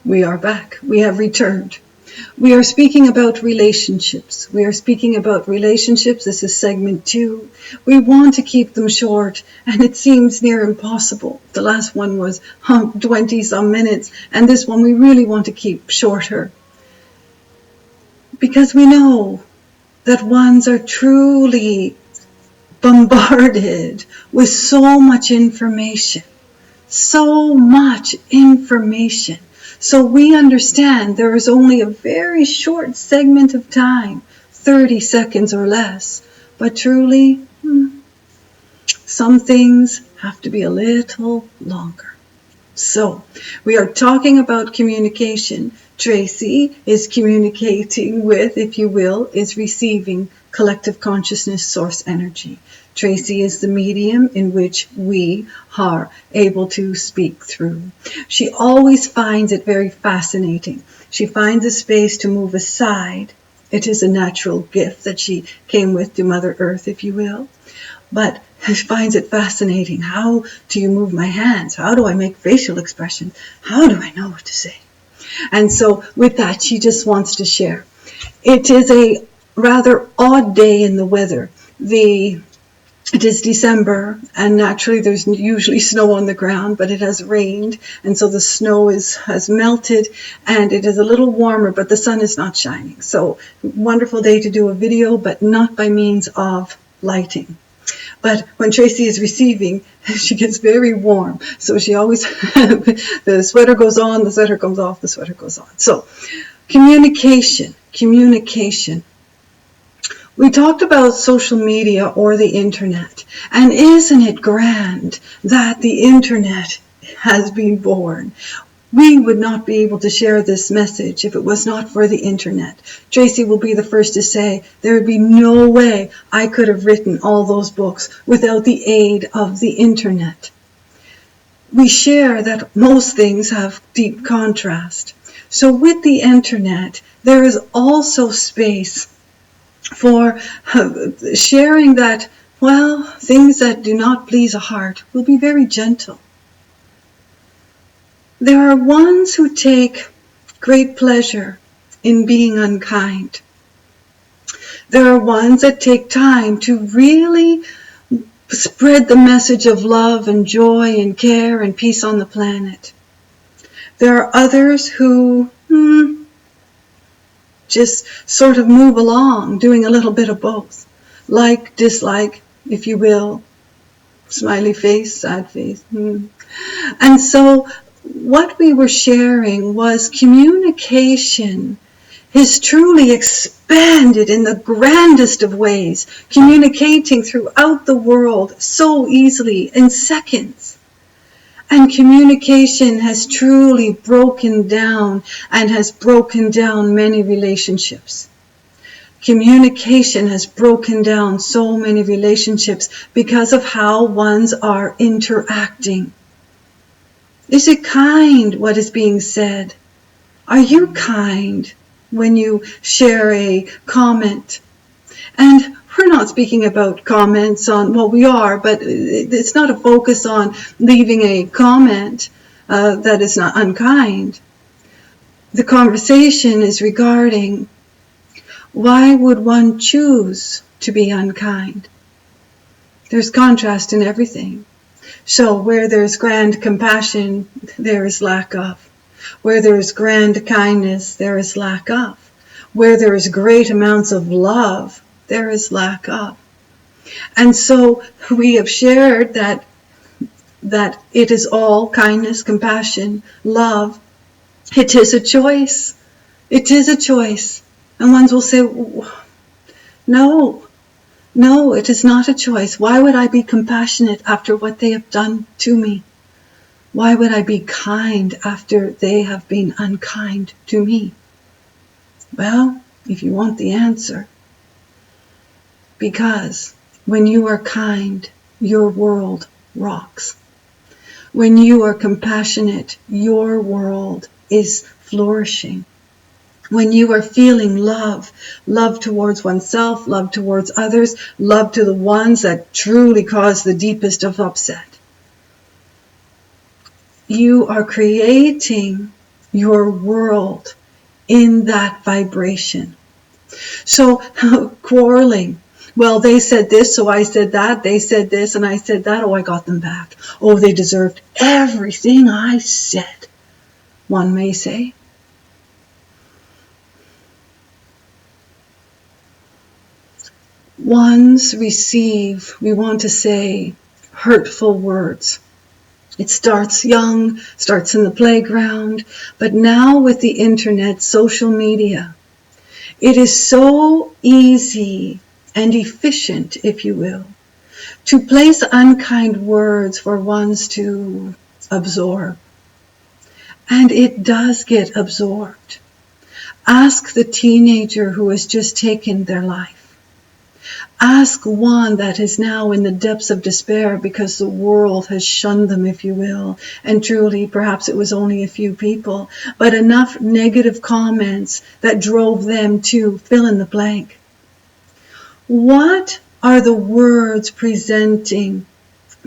We are back. We have returned. We are speaking about relationships. We are speaking about relationships. This is segment 2. We want to keep them short, and it seems near impossible. The last one was 20 some minutes, and this one we really want to keep shorter. Because we know that ones are truly bombarded with so much information. So much information. So we understand there is only a very short segment of time, 30 seconds or less. But truly, some things have to be a little longer. So we are talking about communication. Tracy is communicating with, if you will, is receiving collective consciousness source energy. Tracy is the medium in which we are able to speak through. She always finds it very fascinating. She finds a space to move aside. It is a natural gift that she came with to Mother Earth, if you will. But she finds it fascinating. How do you move my hands? How do I make facial expressions? How do I know what to say? And so with that, she just wants to share. It is a rather odd day in the weather. It is December, and naturally there's usually snow on the ground, but it has rained, and so the snow has melted, and it is a little warmer, but the sun is not shining. So wonderful day to do a video, but not by means of lighting. But when Tracy is receiving, she gets very warm. So she always, the sweater goes on, the sweater comes off, the sweater goes on. So communication. We talked about social media or the internet. And isn't it grand that the internet has been born? We would not be able to share this message if it was not for the internet. Tracy will be the first to say there would be no way I could have written all those books without the aid of the internet. We share that most things have deep contrast. So with the internet, there is also space for sharing that, well, things that do not please a heart will be very gentle. There are ones who take great pleasure in being unkind. There are ones that take time to really spread the message of love and joy and care and peace on the planet. There are others who just sort of move along, doing a little bit of both. Like, dislike, if you will. Smiley face, sad face. And so what we were sharing was communication is truly expanded in the grandest of ways, communicating throughout the world so easily in seconds. And communication has truly broken down and has broken down many relationships. Communication has broken down so many relationships because of how ones are interacting. Is it kind what is being said? Are you kind when you share a comment? And we're not speaking about comments on, well, we are, but it's not a focus on leaving a comment that is not unkind. The conversation is regarding why would one choose to be unkind? There's contrast in everything. So where there's grand compassion, there is lack of. Where there is grand kindness, there is lack of. Where there is great amounts of love, there is lack of. And so we have shared that it is all kindness, compassion, love. It is a choice. It is a choice. And ones will say, no, it is not a choice. Why would I be compassionate after what they have done to me? Why would I be kind after they have been unkind to me? Well, if you want the answer, because when you are kind, your world rocks. When you are compassionate, your world is flourishing. When you are feeling love towards oneself, love towards others, love to the ones that truly cause the deepest of upset, you are creating your world in that vibration. So quarreling. Well, they said this, so I said that. They said this, and I said that. Oh, I got them back. Oh, they deserved everything I said, one may say. Ones receive, we want to say, hurtful words. It starts young, starts in the playground, but now with the internet, social media, it is so easy and efficient, if you will, to place unkind words for ones to absorb. And it does get absorbed. Ask the teenager who has just taken their life. Ask one that is now in the depths of despair because the world has shunned them, if you will. And truly, perhaps it was only a few people, but enough negative comments that drove them to fill in the blank. What are the words presenting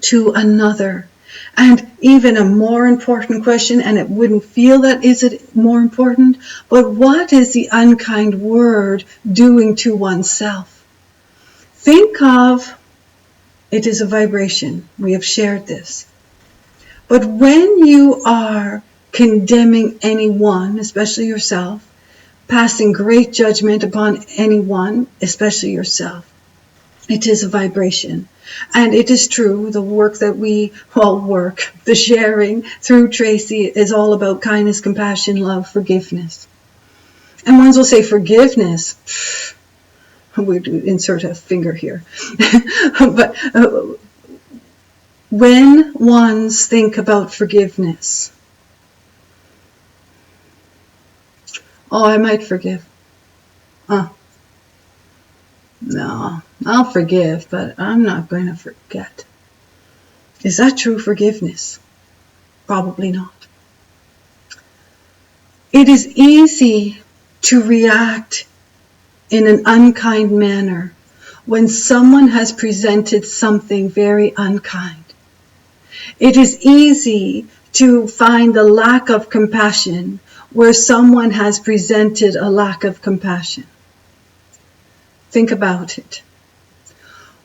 to another? And even a more important question, and it wouldn't feel that is it more important, but what is the unkind word doing to oneself? Think of, it is a vibration. We have shared this. But when you are condemning anyone, especially yourself, passing great judgment upon anyone, especially yourself, it is a vibration. And it is true, the work that the sharing through Tracy is all about kindness, compassion, love, forgiveness. And ones will say, forgiveness? We'd insert a finger here. But when ones think about forgiveness, oh, I might forgive. No, I'll forgive, but I'm not going to forget. Is that true forgiveness? Probably not. It is easy to react in an unkind manner when someone has presented something very unkind. It is easy to find the lack of compassion where someone has presented a lack of compassion. Think about it.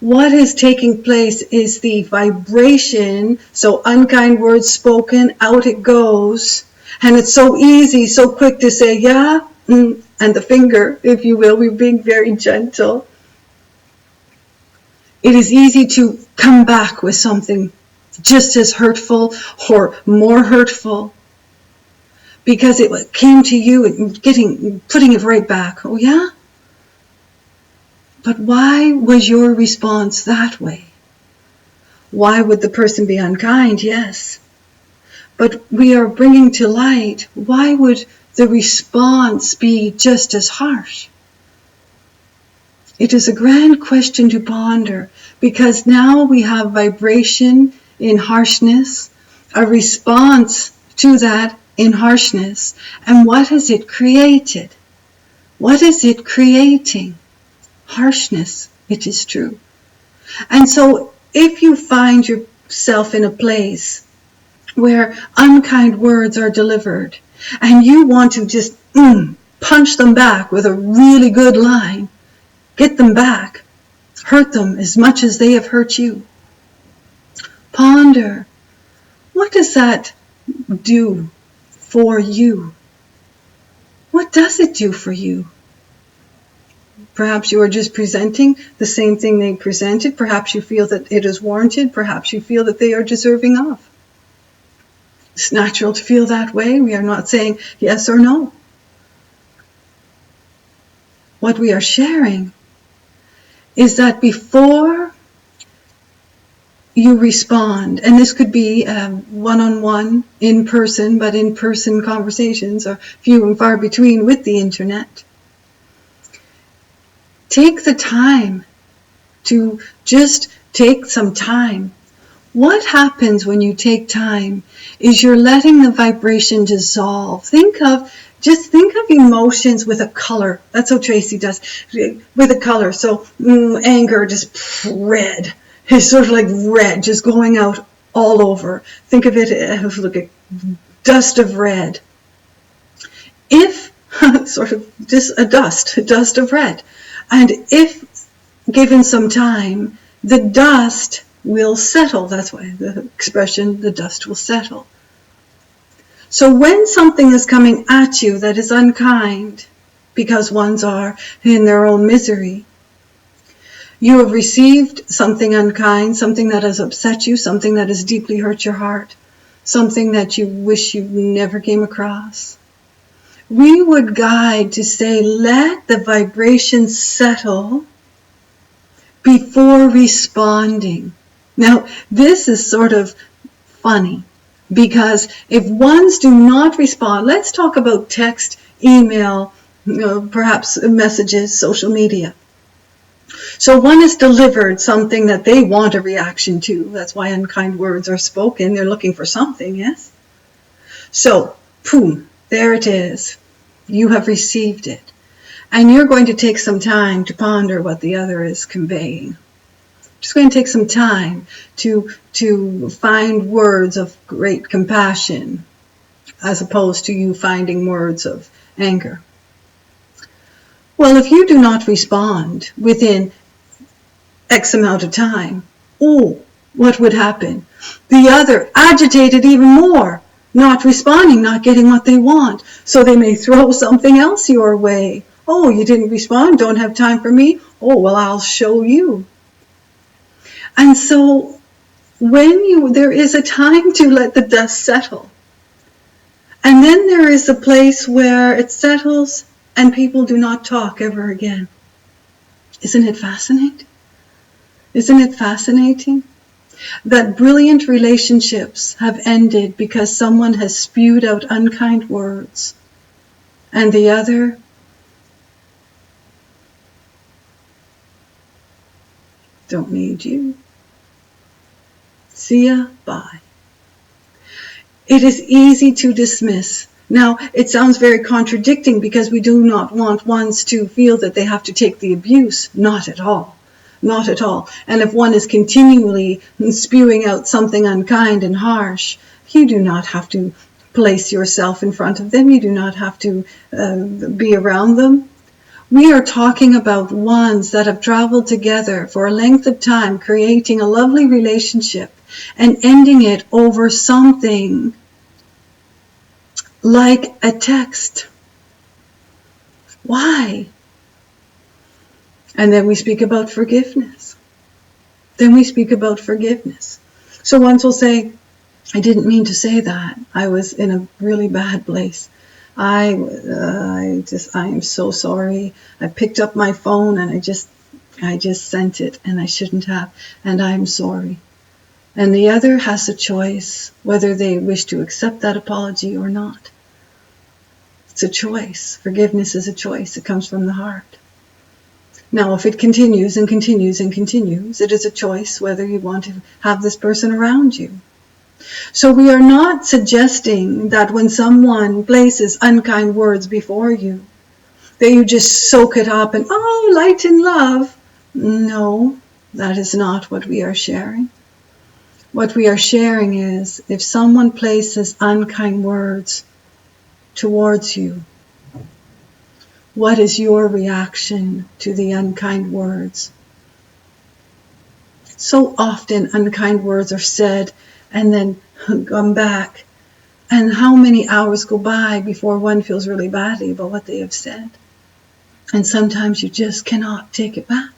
What is taking place is the vibration, so unkind words spoken, out it goes, and it's so easy, so quick to say, yeah, and the finger, if you will, we're being very gentle. It is easy to come back with something just as hurtful or more hurtful because it came to you and putting it right back. Oh yeah? But why was your response that way? Why would the person be unkind? Yes. But we are bringing to light, why would the response be just as harsh? It is a grand question to ponder because now we have vibration in harshness, a response to that in harshness. And what has it created? What is it creating? Harshness, it is true. And so if you find yourself in a place where unkind words are delivered and you want to just punch them back with a really good line, get them back, hurt them as much as they have hurt you. Ponder, what does that do for you? What does it do for you? Perhaps you are just presenting the same thing they presented. Perhaps you feel that it is warranted. Perhaps you feel that they are deserving of. It's natural to feel that way. We are not saying yes or no. What we are sharing is that before you respond, and this could be one-on-one, in person, but in-person conversations are few and far between with the internet. Take the time to just take some time. What happens when you take time is you're letting the vibration dissolve. Think of emotions with a color. That's what Tracy does, with a color. So anger, just red. It's sort of like red, just going out all over. Think of it as like a dust of red. If, sort of just a dust of red, and if given some time, the dust will settle. That's why the expression, the dust will settle. So when something is coming at you that is unkind, because ones are in their own misery, you have received something unkind, something that has upset you, something that has deeply hurt your heart, something that you wish you never came across. We would guide to say, let the vibration settle before responding. Now, this is sort of funny, because if ones do not respond, let's talk about text, email, perhaps messages, social media. So one has delivered something that they want a reaction to. That's why unkind words are spoken. They're looking for something, yes? So, boom, there it is. You have received it. And you're going to take some time to ponder what the other is conveying. Just going to take some time to find words of great compassion, as opposed to you finding words of anger. Well, if you do not respond within X amount of time, what would happen? The other agitated even more, not responding, not getting what they want. So they may throw something else your way. Oh, you didn't respond, don't have time for me? Oh, well, I'll show you. And so there is a time to let the dust settle. And then there is a place where it settles and people do not talk ever again. Isn't it fascinating? Isn't it fascinating that brilliant relationships have ended because someone has spewed out unkind words and the other don't need you. See ya, bye. It is easy to dismiss. Now, it sounds very contradicting because we do not want ones to feel that they have to take the abuse. Not at all. Not at all. And if one is continually spewing out something unkind and harsh, you do not have to place yourself in front of them. You do not have to be around them. We are talking about ones that have traveled together for a length of time, creating a lovely relationship and ending it over something like a text. Why? And then we speak about forgiveness. Then we speak about forgiveness. So ones will say, I didn't mean to say that. I was in a really bad place. I am so sorry. I picked up my phone and I just sent it and I shouldn't have, and I'm sorry. And the other has a choice whether they wish to accept that apology or not. It's a choice. Forgiveness is a choice. It comes from the heart. Now, if it continues and continues and continues, it is a choice whether you want to have this person around you. So we are not suggesting that when someone places unkind words before you, that you just soak it up and, oh, light and love. No, that is not what we are sharing. What we are sharing is, if someone places unkind words towards you, what is your reaction to the unkind words? So often unkind words are said and then come back. And how many hours go by before one feels really badly about what they have said? And sometimes you just cannot take it back.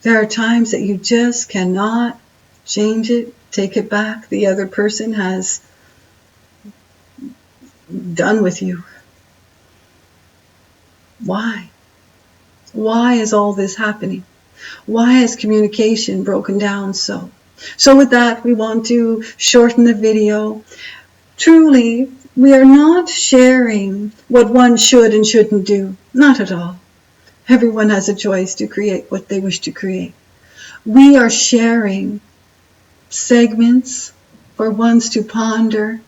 There are times that you just cannot change it, take it back. The other person has done with you. Why? Why is all this happening? Why is communication broken down so? So with that, we want to shorten the video. Truly, we are not sharing what one should and shouldn't do. Not at all. Everyone has a choice to create what they wish to create. We are sharing segments for ones to ponder.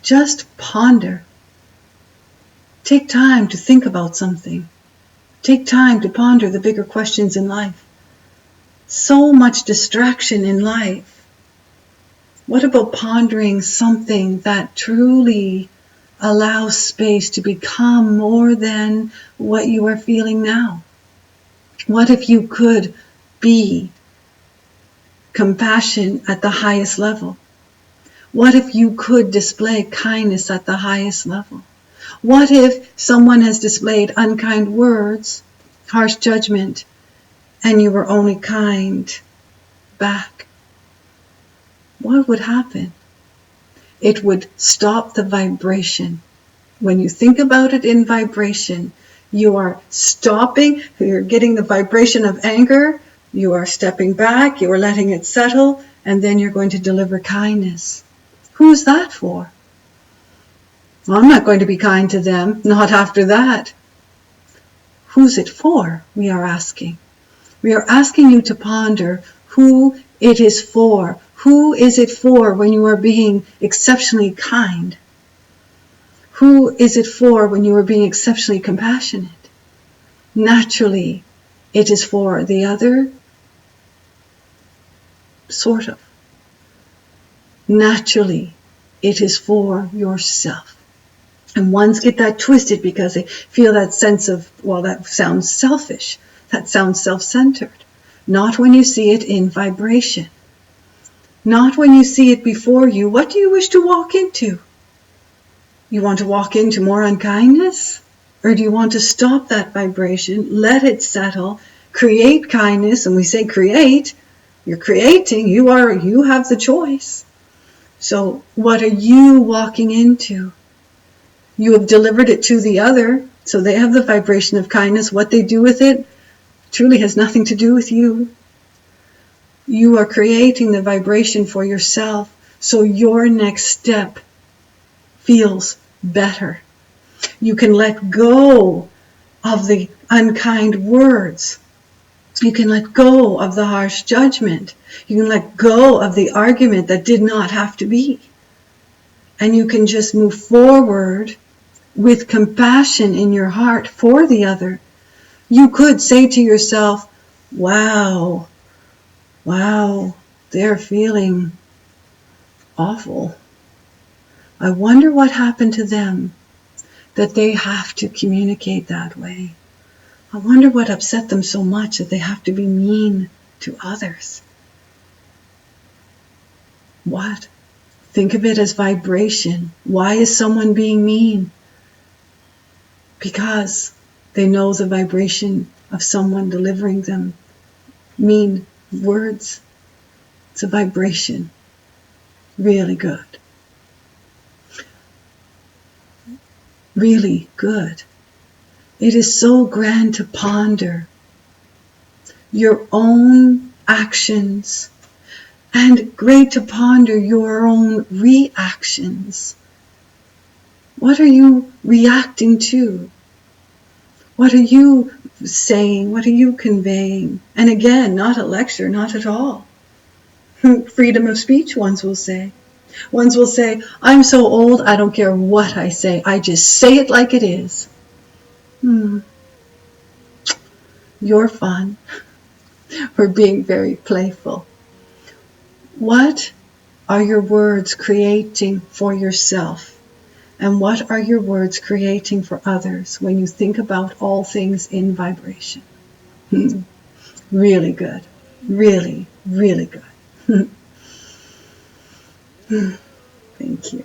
Just ponder. Take time to think about something. Take time to ponder the bigger questions in life. So much distraction in life. What about pondering something that truly allow space to become more than what you are feeling now? What if you could be compassion at the highest level? What if you could display kindness at the highest level? What if someone has displayed unkind words, harsh judgment, and you were only kind back? What would happen? It would stop the vibration. When you think about it in vibration, you are stopping, you're getting the vibration of anger, you are stepping back, you are letting it settle, and then you're going to deliver kindness. Who's that for? Well, I'm not going to be kind to them, not after that. Who's it for? We are asking. We are asking you to ponder who it is for. Who is it for when you are being exceptionally kind? Who is it for when you are being exceptionally compassionate? Naturally, it is for the other, sort of. Naturally, it is for yourself. And ones get that twisted because they feel that sense of, well, that sounds selfish. That sounds self-centered. Not when you see it in vibration. Not when you see it before you. What do you wish to walk into? You want to walk into more unkindness? Or do you want to stop that vibration, let it settle, create kindness? And we say create. You're creating. You have the choice. So what are you walking into? You have delivered it to the other, so they have the vibration of kindness. What they do with it truly has nothing to do with you. You are creating the vibration for yourself, so your next step feels better. You can let go of the unkind words. You can let go of the harsh judgment. You can let go of the argument that did not have to be. And you can just move forward with compassion in your heart for the other. You could say to yourself, wow, they're feeling awful. I wonder what happened to them that they have to communicate that way. I wonder what upset them so much that they have to be mean to others. What? Think of it as vibration. Why is someone being mean? Because they know the vibration of someone delivering them mean words. It's a vibration. Really good. Really good. It is so grand to ponder your own actions and great to ponder your own reactions. What are you reacting to? What are you saying? What are you conveying? And again, not a lecture, not at all. Freedom of speech, ones will say. Ones will say, I'm so old, I don't care what I say. I just say it like it is. You're fun. We're being very playful. What are your words creating for yourself? And what are your words creating for others when you think about all things in vibration? Really good. Really, really good. Thank you.